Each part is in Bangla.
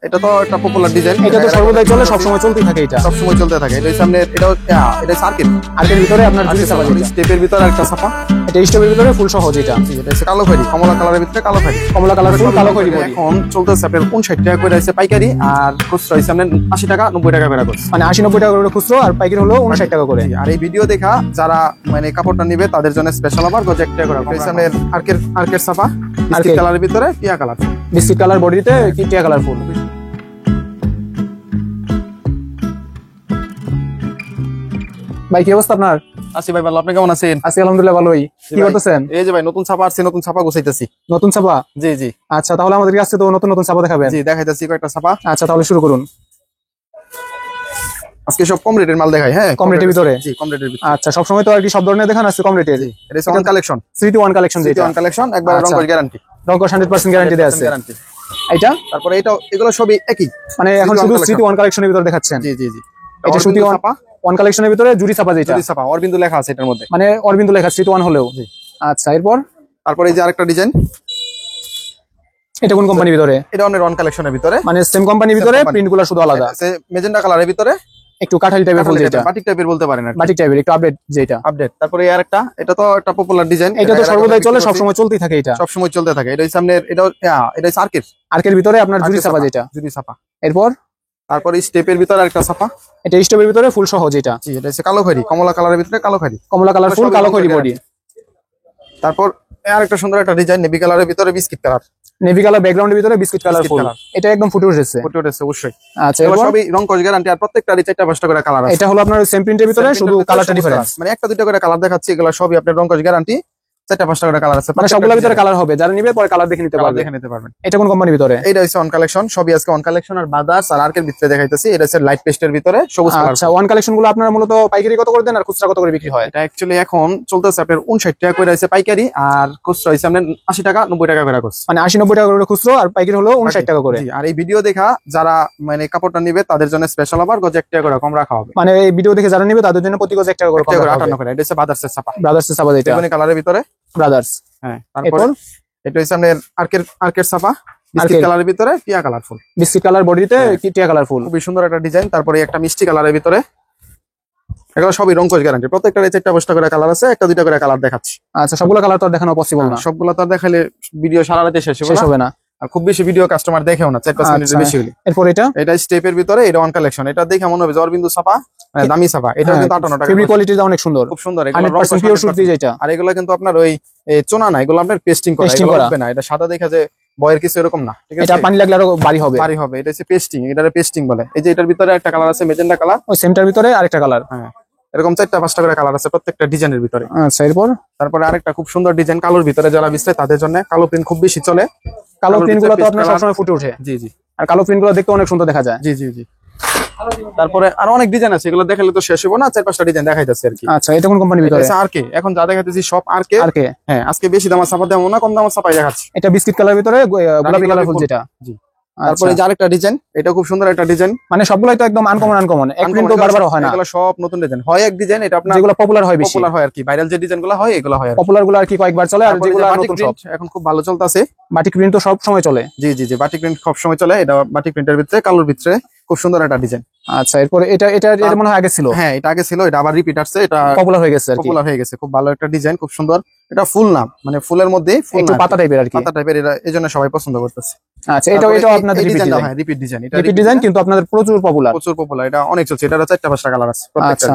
এটা তো একটা পপুলার ডিজাইন, এটা তো সর্বদাই চলে, সবসময় চলতেই থাকে, এটা সবসময় চলতে থাকে। এটা সামনে এটা সার্কিট আর্কের ভিতরে আপনার জুড়ি চাপা যেটা, স্টেপের ভিতরে একটা ছাপা, এটা স্টেপের ভিতরে ফুল সহজ। এটা এটা হচ্ছে কালো খয়েরি, কমলা কালারের ভিতরে কালো খয়েরি, কমলা কালার ফুল কালো খয়েরি বডি। এখন চলতেছে আপনার 59 টাকা করে আছে পাইকারি, আর খুচরা হচ্ছে আপনার 80 টাকা 90 টাকা করে করছে। মানে 80-90 টাকা করে খুচরো, আর পাইকারি হলো 59 টাকা করে। আর এই ভিডিও দেখা যারা মানে কাপড়টা নিবে তাদের জন্য স্পেশাল অফার গজ 1 টাকা করে। এটা হচ্ছে আপনার আর্কের ছাপা, বিস্কিট কালারের ভিতরে টিয়া কালার, বিস্কিট কালার বডিতে কি টিয়া কালার ফুল। ভাই কি অবস্থা আপনার? আসি ভাই ভালো, আপনি কেমন আছেন? আছি আলহামদুলিল্লাহ ভালোই। কি করতেছেন? এই যে ভাই নতুন ছাপা আসছে, নতুন ছাপা গুছাইতেছি। নতুন ছাপা? জি জি। আচ্ছা, তাহলে আমাদের কাছে তো নতুন নতুন ছাপা দেখাবেন। জি দেখাইতেছি কয়েকটা ছাপা। আচ্ছা, তাহলে শুরু করুন। আজকে সব কম রেটের মাল দেখাই। হ্যাঁ, কম রেটের ভিতরে? জি কম রেটের ভিতরে। আচ্ছা, সবসময় তো আর কি সব ধরনের দেখান, আছে কম রেটের। এটা হচ্ছে ওয়ান কালেকশন, 3-1 কালেকশন যেটা, 1 কালেকশন, একবার রং কস গ্যারান্টি, রং কস 100% গ্যারান্টি দেয়া আছে। গ্যারান্টি। এটা তারপরে এগুলো সবই একই, মানে এখন শুধু 3-1 কালেকশনের ভিতরে দেখাচ্ছেন। জি জি জি। এটা শুধু ছাপা, 1 কালেকশনের ভিতরে জুড়ি ছাপা যেটা, জুড়ি ছাপা অরবিন্দু লেখা আছে এটার মধ্যে, মানে অরবিন্দু লেখা 3-1 হলেও। আচ্ছা, এরপর তারপরে এই যে আরেকটা ডিজাইন, এটা কোন কোম্পানির ভিতরে? এটা অনেক ওয়ান কালেকশনের ভিতরে, মানে সেম কোম্পানির ভিতরে, প্রিন্টগুলো শুধু আলাদা। আছে মেজেন্টা কালারের ভিতরে, একটু কাঠালি টাইপের ফুল যেটা, বাটিক টাইপের বলতে পারেন আর বাটিক টাইপের, একটু আপডেট যেটা। আপডেট। তারপরে এই আরেকটা, এটা তো একটা পপুলার ডিজাইন, এটা তো সর্বদাই চলে, সবসময় চলতেই থাকে, এটা সবসময় চলতে থাকে। এটা হচ্ছে আপনার এটা হচ্ছে আর্কের ভিতরে আপনার জুড়ি ছাপা যেটা, জুড়ি ছাপা। এরপর তারপরে স্টেপের ভিতরে আরেকটা ছাপা, এটা স্টেপের ভিতরে ফুল সহজ। এটা জি, এটা হচ্ছে কালো খয়েরি, কমলা কালারের ভিতরে কালো খয়েরি, কমলা কালার ফুল কালো খয়েরি বডি। তারপর আরেকটা সুন্দর একটা ডিজাইন, নেভি কালারের ভিতরে বিস্কিট কালার, নেভি কালার ব্যাকগ্রাউন্ডের ভিতরে বিস্কিট কালার ফুল। এটা একদম ফুটে উঠেছে, ফুটে উঠেছে অবশ্যই। আচ্ছা, এগুলো এরপর সবই রং কস গ্যারান্টি, আর প্রত্যেকটারই 4টা-5টা করে কালার আছে। এটা হলো আপনার সেম প্রিন্টের ভিতরে, শুধু কালারটা ডিফারেন্স, মানে 1টা-2টা করে কালার দেখাচ্ছি। এগুলো সবই আপনার রং কস গ্যারান্টি, 4টা-5টা করে কালার আছে, মানে সবগুলোর ভিতরে কালার হবে, যারা নিবে পরে কালার দেখে নিতে পারবে, দেখে নিতে পারবেন। এটা কোন কোম্পানির ভিতরে? এটা হচ্ছে অন কালেকশন, সবই আজকে অন কালেকশন আর বাদার্স আর আর্কের ভিতরে দেখাইতেছি। এটা হচ্ছে লাইট পেস্টের ভিতরে সবুজ কালার। আচ্ছা, ওয়ান কালেকশন গুলো আপনারা মূলত পাইকারি কত করে দেন আর খুচরা কত করে বিক্রি হয়? এটা অ্যাকচুয়ালি এখন চলতেছে আপনার 59 টাকা করে আছে পাইকারি, আর খুচরা হচ্ছে আপনার 80 টাকা 90 টাকা করে করছে। মানে 80-90 টাকা করে খুচরো, আর পাইকারি হলো 59 টাকা করে। জি, আর এই ভিডিও দেখা যারা মানে কাপড়টা নিবে তাদের জন্য স্পেশাল অফার গজ 1 টাকা করে কম রাখা হবে। মানে এই ভিডিও দেখে যারা নিবে তাদের জন্য প্রতি গজ 1 টাকা করে কম রাখা হবে। 58 করে। এটা হচ্ছে বাদার্সের ছাপা, ব্রাদার্সের ছাপা যেটা, বেগুনি কালারের ভিতরে ব্রাদার্স। হ্যাঁ। তারপর এটা হচ্ছে আপনার আর্কের ছাপা, বিস্কিট আর্কের কালারের ভিতরে টিয়া কালার ফুল, বিস্কিট কালার বডিতে কি টিয়া কালার ফুল, খুবই সুন্দর একটা ডিজাইন। তারপরে একটা মিষ্টি কালারের ভিতরে, এগুলো সবই রং কস গ্যারান্টি, প্রত্যেকটার 4টা-5টা করে কালার আছে, 1টা-2টা করে কালার দেখাচ্ছি। আচ্ছা, সবগুলো কালার তো আর দেখানো পসিবল না, সবগুলো তো আর দেখালে ভিডিও সারা রাতে শেষ হবে না, আর খুব বেশি ভিডিও কাস্টমার দেখেও না, 4-5 মিনিটের বেশি হলে। এরপর এটা স্টেপের ভিতরে, এটা ওয়ান কালেকশন। এটা দেখে মনে হবে যে অরবিন্দু ছাপা, মানে দামি ছাপা। এটা কিন্তু 58 টাকা, ফেব্রিক কোয়ালিটিটা অনেক সুন্দর, খুব সুন্দর। 100% পিওর সুতি যেটা। আর এগুলো কিন্তু আপনার ওই চোনা না, এগুলো আপনার পেস্টিং করা, এগুলো হবে না। এটা সাদা দেখা যে বয়ের কিছু এরকম না, ঠিক আছে? এটা পানি লাগলে আরো ভারী হবে, ভারী হবে। এটা হচ্ছে পেস্টিং, এটারে পেস্টিং বলে। এই যে এটার ভিতরে একটা কালার আছে মেজেন্টা কালার, ওই সেমটার ভিতরে আরেকটা কালার। হ্যাঁ, এরকম 4টা-5টা করে কালার আছে প্রত্যেকটা ডিজাইনের ভিতরে। আচ্ছা, এরপর তারপরে আরেকটা খুব সুন্দর ডিজাইন কালোর ভিতরে, যারা বিস্তারিত তাদের জন্য। কালো প্রিন্ট খুব বেশি চলে, কালো প্রিন্ট গুলো তো আপনার সবসময় ফুটে ওঠে। জি জি। আর কালো প্রিন্ট গুলো দেখতে অনেক সুন্দর দেখা যায়। জি জি জি। তারপরে আরো অনেক ডিজাইন আছে, এগুলো দেখালে তো শেষ হবো না, 4-5টা ডিজাইন দেখাইতেছে আর কি। আচ্ছা, এটা কোন কোম্পানির ভিতরে? আরকে, এখন যা দেখাইতেছি সব আরকে। আরকে, হ্যাঁ, আজকে বেশি দামের ছাপা দেবো না, কম দামের ছাপাই দেখাচ্ছি। এটা বিস্কিট কালার ভিতরে গোলাপি কালার ফুল যেটা। জি। তারপরে যে আরেকটা ডিজাইন, এটা খুব সুন্দর একটা ডিজাইন, মানে সবগুলাই তো একদম আনকমন, এক প্রিন্ট তো বারবার হয় না, এগুলো সব নতুন ডিজাইন হয়। এক ডিজাইন এটা আপনার যেগুলো পপুলার হয়, বেশি পপুলার হয় আর কি, ভাইরাল যে ডিজাইনগুলো হয় এগুলো হয়। পপুলার গুলো আর কি কয়েকবার চলে, আর যেগুলো নতুন সব এখন খুব ভালো চলতেছে। বাটিক প্রিন্ট তো সব সময় চলে। জি জি জি, বাটিক প্রিন্ট সব সময় চলে। এটা বাটিক প্রিন্টের ভিতরে কালোর ভিতরে খুব সুন্দর একটা ডিজাইন। আচ্ছা, এরপর এটা মনে হয় আগে ছিল। হ্যাঁ, এটা আগে ছিল, এটা আবার রিপিট আসছে, এটা পপুলার হয়ে গেছে আর কি, পপুলার হয়ে গেছে। খুব ভালো একটা ডিজাইন, খুব সুন্দর। এটা ফুল না, মানে ফুলের মধ্যে একটু পাতা টাইপের আর কি, পাতা টাইপের। এটা এজন্য সবাই পছন্দ করতেছে। আচ্ছা, এটাও আপনাদের রিপিট ডিজাইন? হ্যাঁ, রিপিট ডিজাইন। এটা রিপিট ডিজাইন, কিন্তু আপনাদের প্রচুর পপুলার। এটা অনেক চলছে। এটা 4টা-5টা কালার আছে প্রত্যেকটা। আচ্ছা,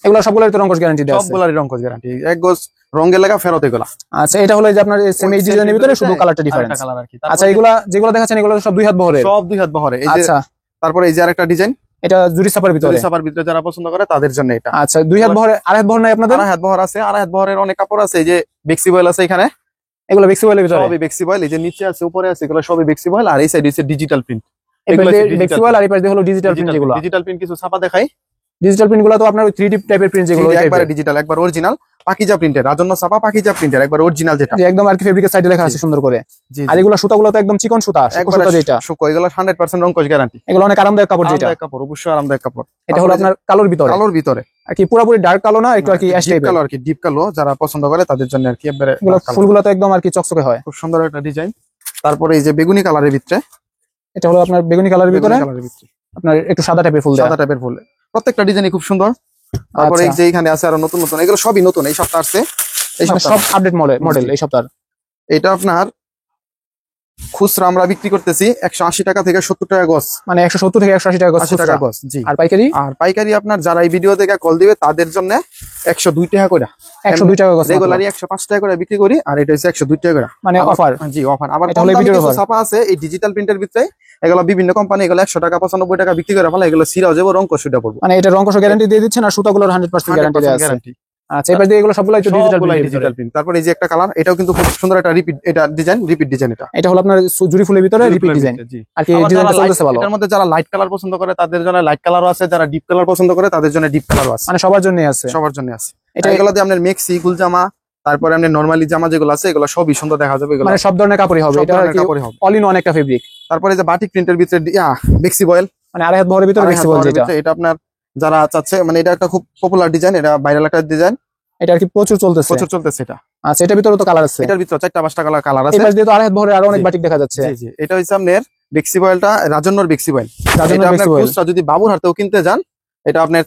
এগুলো সবগুলোর তো রংকশ গ্যারান্টি দেওয়া আছে? সবগুলোরই রংকশ গ্যারান্টি, এক গজ রঙের লাগা ফেরত এগুলা। আচ্ছা, এটা হলো যে আপনার সেম এই ডিজাইনের ভিতরে শুধু কালারটা ডিফারেন্স। আচ্ছা, এগুলা যেগুলো দেখাচ্ছেন এগুলো সব 2 হাত বহরের? সব 2 হাত বহরে। এই যে, আচ্ছা, তারপরে এই যে আরেকটা ডিজাইন, এটা জুরি ছাপার ভিতরে। জুরি ছাপার ভিতরে যারা পছন্দ করে তাদের জন্য এটা। আচ্ছা, 2 হাত বহরে, আড়াই হাত বহর নাই আপনাদের? আড়াই হাত বহর আছে, আড়াই হাত বহরের অনেক কাপড় আছে। এই যে বেক্সি বয়েল আছে এখানে, এগুলো বেক্সি বয়েলের ভিতরে? সবই বেক্সি বয়েল। এই যে নিচে আছে, উপরে আছে, এগুলো সবই বেক্সি বয়েল। আর এই সাইড হচ্ছে ডিজিটাল প্রিন্ট। এগুলো বেক্সি বয়েল, আর এই পাশে হলো ডিজিটাল প্রিন্ট। যেগুলো ডিজিটাল প্রিন্ট কিছু ছাপা দেখাই। ডিজিটাল প্রিন্ট গুলো তো আপনার 3D টাইপের প্রিন্ট, যেগুলো একবার ডিজিটাল, একবার অরিজিনাল। পাকিজা প্রিন্টের, রাজন্য ছাপা পাকিজা প্রিন্টের, একবার অরিজিনাল যেটা একদম আর কি ফেব্রিকের সাইডে লেখা আছে সুন্দর করে। জি। আর এগুলো সুতাগুলো তো একদম চিকন সুতা, সুতা যেটা, এগুলো 100% রংকশ গ্যারান্টি। এগুলো অনেক আরামদায়ক কাপড় যেটা। আরামদায়ক কাপড়, অবশ্যই আরামদায়ক কাপড়। এটা হলো আপনার কালোর ভিতরে? কালোর ভিতরে আর কি পুরোপুরি ডার্ক কালো না, একটু আর কি অ্যাশ টাইপের কালো আর কি, ডিপ কালো যারা পছন্দ করে তাদের জন্য আর কি। একবারে ফুলগুলো তো একদম আর কি চকচকে হয়, খুব সুন্দর একটা ডিজাইন। তারপরে এই যে বেগুনি কালারের ভিতরে, এটা হলো আপনার বেগুনি কালারের ভিতরে, বেগুনি কালারের ভিতরে আপনার একটু সাদা টাইপের ফুল দেওয়া। সাদা টাইপের ফুল, প্রত্যেকটা ডিজাইনই খুব সুন্দর। তারপরে আচ্ছা। যে এখানে আছে আরো নতুন নতুন, এগুলো সবই নতুন, এই সপ্তাহ আসছে, এই মানে সপ্তাহ। সব আপডেট মডেল এই সপ্তাহ। এটা আপনার খুচরা আমরা বিক্রি করতেছি 180 টাকা থেকে 70 টাকা গজ, মানে 170 থেকে 180 টাকা গজ 80 টাকা গজ, জি। আর পাইকারি আর পাইকারি আপনার যারা এই ভিডিও থেকে কল দিবে তাদের জন্য 102 টাকা করে, 102 টাকা গজ, রেগুলারই 105 টাকা করে বিক্রি করি, আর এটা হচ্ছে 102 টাকা করে, মানে অফার। জি অফার। আবার এটা হলো ভিডিওর অফার। ছাপা আছে এই ডিজিটাল প্রিন্টের ভিতরে, এগুলো বিভিন্ন কোম্পানি, এগুলো 100 টাকা 95 টাকা বিক্রি করে ফেলে, এগুলো সিরাও যাবো, রং কষুটা পড়বো, মানে এটা রং কষ গ্যারান্টি দিয়ে দিচ্ছেন, আর সুতাগুলোর 100% গ্যারান্টি দেওয়া আছে। গ্যারান্টি। আচ্ছা, এবার দিয়ে এগুলো সবগুলো একটু ডিজিটাল ডিজিটাল প্রিন্ট। তারপরে এই যে একটা কালার, এটাও কিন্তু খুব সুন্দর একটা রিপিট, এটা ডিজাইন, রিপিট ডিজাইন। এটা হলো আপনার জুরি ফুলের ভিতরে রিপিট ডিজাইন, জি। আর কি আবার ডিজাইনটা যারা চলতেছে ভালো। এটার মধ্যে যারা লাইট কালার পছন্দ করে তাদের জন্য লাইট কালারও আছে, যারা ডিপ কালার পছন্দ করে তাদের জন্য ডিপ কালারও আছে, মানে সবার জন্যই আছে, সবার জন্য আছে। এটা এগুলো দিয়ে আপনার মেক্সি, গুল জামা, তারপরে আপনার নরমালি জামা যেগুলো আছে এগুলো সবই সুন্দর দেখা যাবে, এগুলো মানে সব ধরনের কাপড়ই হবে, সব এটা ধরনের কাপড়ই হবে। অল ইন ওয়ান একটা ফেব্রিক। তারপরে যে বাটিক প্রিন্টের ভিতরে বেক্সি বয়েল, মানে আড়াই হাত বহরের ভিতরে বেক্সি বল, যেটা এটা আপনার যারা চাচ্ছে, মানে এটা একটা খুব পপুলার ডিজাইন, এটা ভাইরাল একটা ডিজাইন, এটা আর কি প্রচুর চলতেছে। প্রচুর চলতেছে এটা। আচ্ছা, এটার ভিতরে তো কালার আছে, এটার ভিতরে 4-5টা কালার এই আছে। পাশ দিয়ে তো আড়াই হাত বহরের আরো অনেক জি। বাটিক দেখা যাচ্ছে। জি জি, এটা হচ্ছে আপনার বেক্সি বয়েলটা, রাজন্যর বেক্সি বয়েল। রাজন্যর এটা আপনার বেক্সি বয়েল। খুচরা যদি বাবুর হাতেও কিনতে যান, এটা আপনার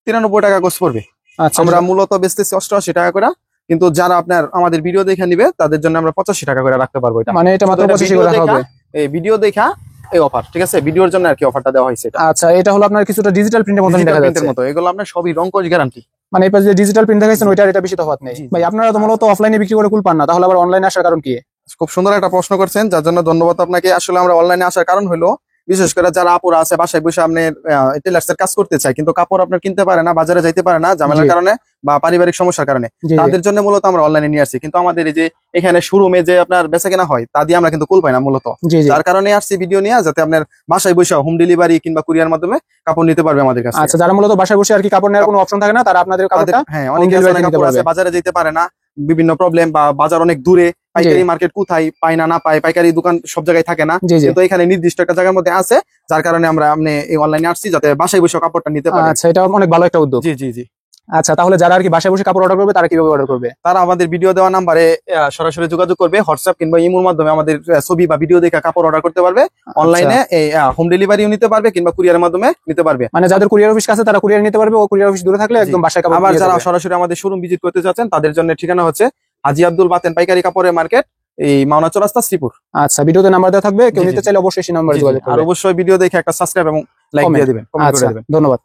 93 টাকা গজ পড়বে। আচ্ছা, আমরা মূলত বেচতেছি 88 টাকা করে, কিন্তু যারা আপনার আমাদের ভিডিও দেখে নিবে তাদের জন্য আমরা 85 টাকা করে রাখতে পারবো। এটা মানে এটা মাত্র 25 করে রাখা হবে। এই ভিডিও দেখা এই অফার, ঠিক আছে, ভিডিওর জন্য আর কি অফারটা দেওয়া হয়েছে। এটা আচ্ছা, এটা হলো আপনার কিছুটা ডিজিটাল প্রিন্টের মতন ডিজিটাল দেখা প্রিন্টের যাচ্ছে, মতো, এগুলো আপনার সবই রং কস গ্যারান্টি। মানে এই পাশে যে ডিজিটাল প্রিন্ট দেখাইছেন ওইটার এটা বেশি তফাৎ নেই। জি, জি। ভাই আপনারা তো মূলত অফলাইনে বিক্রি করে কুল পান না, তাহলে আবার অনলাইনে আসার কারণ কি? খুব সুন্দর একটা প্রশ্ন করছেন, যার জন্য ধন্যবাদ আপনাকে। আসলে আমরা অনলাইনে আসার কারণ হলো, বিশেষ করে যারা আপুরা আছে বাসায় বসে আপনার টেলার্স এর কাজ করতে চায়, কিন্তু কাপড় আপনার কিনতে পারে না, বাজারে যাইতে পারে না ঝামেলার জি। কারণে বা পারিবারিক সমস্যার কারণে, জি, জি। তাদের জন্য মূলত আমরা অনলাইনে নিয়ে আসছি। কিন্তু আমাদের এই যে এখানে শোরুমে যে আপনার বেচা কেনা হয় তা দিয়ে আমরা কিন্তু কুল পাই না মূলত, জি জি। তার কারণে আসছি ভিডিও নিয়ে, যাতে আপনার বাসায় বসে হোম ডেলিভারি কিংবা কুরিয়ার মাধ্যমে কাপড় নিতে পারবে আমাদের কাছে। আচ্ছা, যারা মূলত বাসায় বসে আর কি কাপড় নেওয়ার কোনো অপশন থাকে না, তারা আপনাদের কাপড়টা হ্যাঁ, অনেক delivery আছে, নিতে কাপড় আছে পারবে। বাজারে যেতে পারে না, বিভিন্ন প্রবলেম, বা বাজার অনেক দূরে, পাইকারি মার্কেট কোথায় পায় না, না পায়, পাইকারি দোকান সব জায়গায় থাকে না, জি জি। কিন্তু এখানে নির্দিষ্ট একটা জায়গার মধ্যে আছে, যার কারণে আমরা আপনি এই অনলাইনে আসছি, যাতে বাসায় বসে কাপড়টা নিতে পারে। আচ্ছা, এটা অনেক ভালো একটা উদ্যোগ। জি জি জি। আচ্ছা, তাহলে যারা আর কি বাসায় বসে কাপড় অর্ডার করবে তারা কিভাবে অর্ডার করবে? তারা আমাদের ভিডিও দেওয়া নাম্বারে সরাসরি যোগাযোগ করবে, হোয়াটসঅ্যাপ কিংবা ইমোর মাধ্যমে আমাদের ছবি বা ভিডিও দেখে কাপড় অর্ডার করতে পারবে। অনলাইনে হোম ডেলিভারিও নিতে পারবে কিংবা কুরিয়ারের মাধ্যমে নিতে পারবে। মানে যাদের কুরিয়ার অফিস আছে তারা কুরিয়ার নিতে পারবে, ও কুরিয়ার অফিস দূরে থাকলে একদম বাসায় কাপড় আবার দিয়ে যারা যাবে। সরাসরি আমাদের শোরুম ভিজিট করতে চাচ্ছেন তাদের জন্য ঠিকানা হচ্ছে হাজী আব্দুল বাতেন পাইকারি কাপড়ের মার্কেট, এই মাওনা চৌরাস্তা, শ্রীপুর। আচ্ছা, ভিডিওতে নাম্বার দেওয়া থাকবে, কেউ জি, জি, নিতে জি। চাইলে অবশ্যই সেই নাম্বারে যোগাযোগ আর করবে। অবশ্যই ভিডিও দেখে একটা সাবস্ক্রাইব এবং লাইক Comment। দিয়ে দিবেন, কমেন্ট করে আচ্ছা, দিবেন। ধন্যবাদ।